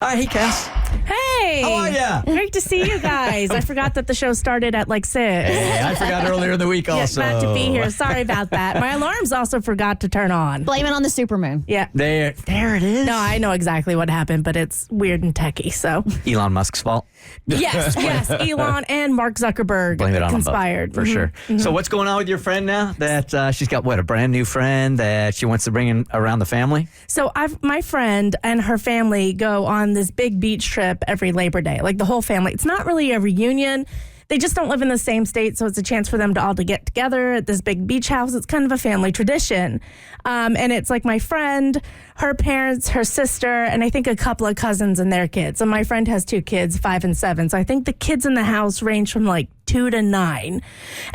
Hi, hey, Cass. Hey! How are ya? Great to see you guys. I forgot that the show started at like 6. Hey, I forgot earlier in the week also. Not to be here. Sorry about that. My alarms also forgot to turn on. Blame it on the supermoon. Yeah. There it is. No, I know exactly what happened, but it's weird and techie, so. Elon Musk's fault. Yes. Elon and Mark Zuckerberg Blame it on conspired. them both, for sure. Mm-hmm. So what's going on with your friend now that she's got, a brand new friend that she wants to bring in around the family? So my friend and her family go on this big beach trip every Labor Day, like the whole family. It's not really a reunion. They just don't live in the same state, so it's a chance for them to all to get together at this big beach house. It's kind of a family tradition. And it's like my friend, her parents, her sister, and I think a couple of cousins and their kids. And my friend has 2 kids, 5 and 7. So I think the kids in the house range from like 2 to 9.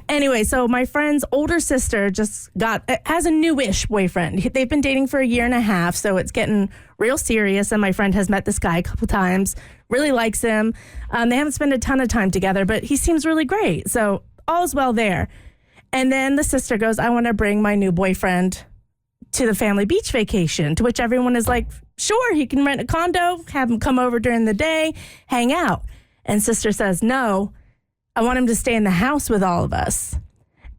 Anyway, so my friend's older sister has a newish boyfriend. They've been dating for a year and a half, so it's getting real serious. And my friend has met this guy a couple times, really likes him. They haven't spent a ton of time together, but he seems really great. So all's well there. And then the sister goes, I want to bring my new boyfriend to the family beach vacation, to which everyone is like, sure, he can rent a condo, have him come over during the day, hang out. And sister says, no, I want him to stay in the house with all of us.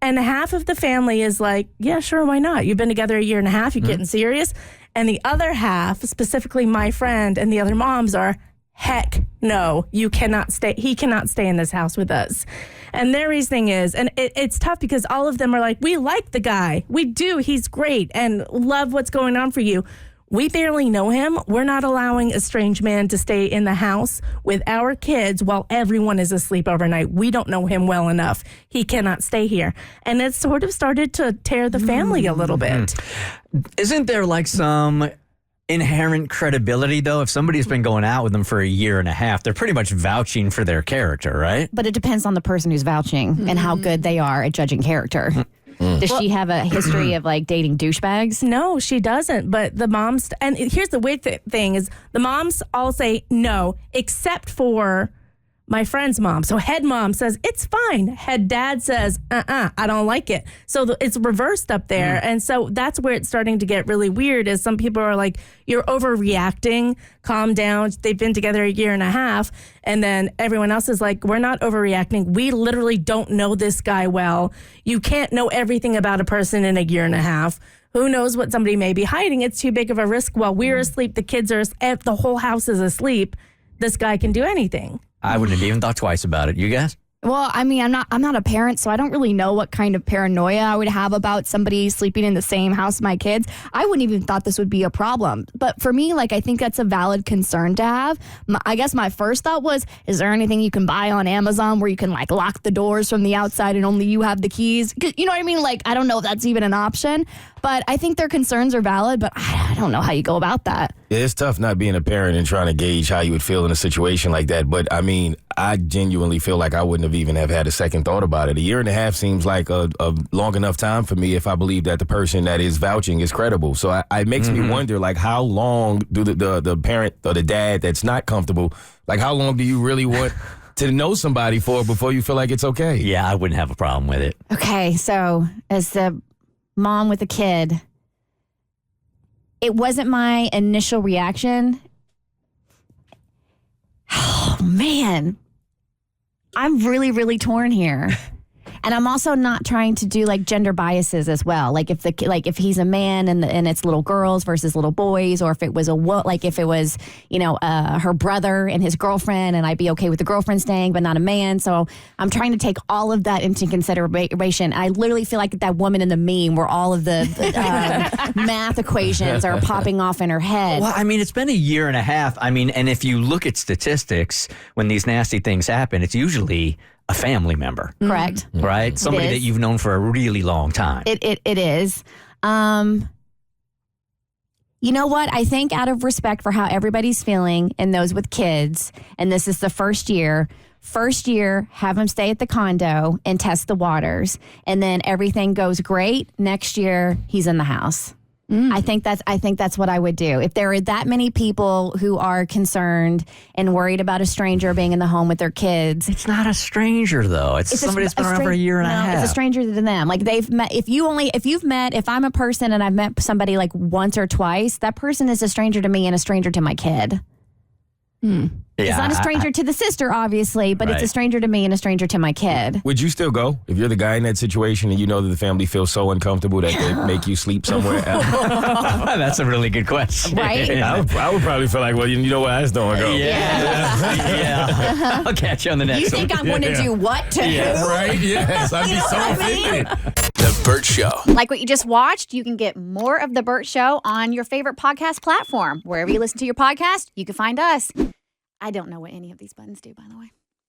And half of the family is like, yeah, sure, why not? You've been together a year and a half, you're getting serious. And the other half, specifically my friend and the other moms, are, heck no, you cannot stay. He cannot stay in this house with us. And their reasoning is, and it's tough because all of them are like, we like the guy. We do. He's great and love what's going on for you. We barely know him. We're not allowing a strange man to stay in the house with our kids while everyone is asleep overnight. We don't know him well enough. He cannot stay here. And it sort of started to tear the family a little bit. Isn't there like some inherent credibility, though? If somebody's been going out with them for a year and a half, they're pretty much vouching for their character, right? But it depends on the person who's vouching and how good they are at judging character. Does she have a history of like dating douchebags? No, she doesn't. But the moms, and here's the weird thing is the moms all say no, except for my friend's mom. So head mom says, it's fine. Head dad says, I don't like it. So it's reversed up there. And so that's where it's starting to get really weird is some people are like, you're overreacting, calm down. They've been together a year and a half. And then everyone else is like, we're not overreacting. We literally don't know this guy well. You can't know everything about a person in a year and a half. Who knows what somebody may be hiding? It's too big of a risk. While we're asleep, the kids are, the whole house is asleep. This guy can do anything. I wouldn't have even thought twice about it. You guys? Well, I mean, I'm not a parent, so I don't really know what kind of paranoia I would have about somebody sleeping in the same house as my kids. I wouldn't even thought this would be a problem. But for me, like, I think that's a valid concern to have. I guess my first thought was, is there anything you can buy on Amazon where you can, like, lock the doors from the outside and only you have the keys? You know what I mean? Like, I don't know if that's even an option. But I think their concerns are valid, but I don't know how you go about that. Yeah, it's tough not being a parent and trying to gauge how you would feel in a situation like that. But, I mean, I genuinely feel like I wouldn't have even have had a second thought about it. A year and a half seems like a long enough time for me if I believe that the person that is vouching is credible. So it makes me wonder, like, how long do the parent or the dad that's not comfortable, like, how long do you really want to know somebody for before you feel like it's okay? Yeah, I wouldn't have a problem with it. Okay, so as the mom with a kid, it wasn't my initial reaction. Oh, man. I'm really, really torn here. And I'm also not trying to do like gender biases as well. Like if he's a man and it's little girls versus little boys, or if it was her brother and his girlfriend, and I'd be okay with the girlfriend staying, but not a man. So I'm trying to take all of that into consideration. I literally feel like that woman in the meme where all of the math equations are popping off in her head. Well, I mean, it's been a year and a half. I mean, and if you look at statistics, when these nasty things happen, it's usually a family member. Correct. Right? Somebody that you've known for a really long time. It is. You know what? I think out of respect for how everybody's feeling and those with kids, and this is the first year, have them stay at the condo and test the waters. And then everything goes great. Next year, he's in the house. I think that's what I would do. If there are that many people who are concerned and worried about a stranger being in the home with their kids. It's not a stranger, though. It's somebody that's been around for a year and a half. It's a stranger to them. Like they've met. If I'm a person and I've met somebody like once or twice, that person is a stranger to me and a stranger to my kid. I mean, it's been a year and a half. I mean, and if you look at statistics, when these nasty things happen, it's usually a family member. If you've met somebody like once or twice, that person is a stranger to me and a stranger to my kid. It's not a stranger to the sister, obviously, but it's a Right. stranger to me and a stranger to my kid. Would you still go if you're the guy in that situation and you know that the family feels so uncomfortable that they make you sleep somewhere else? That's a really good question. Right? I would probably feel like, well, you know what? I just don't want to go. Yeah. I'll catch you on the next You one. think I'm going to do what to who? Right? Yes. I'd be so offended. The Bert Show. Like what you just watched, you can get more of The Bert Show on your favorite podcast platform. Wherever you listen to your podcast, you can find us. I don't know what any of these buttons do, by the way.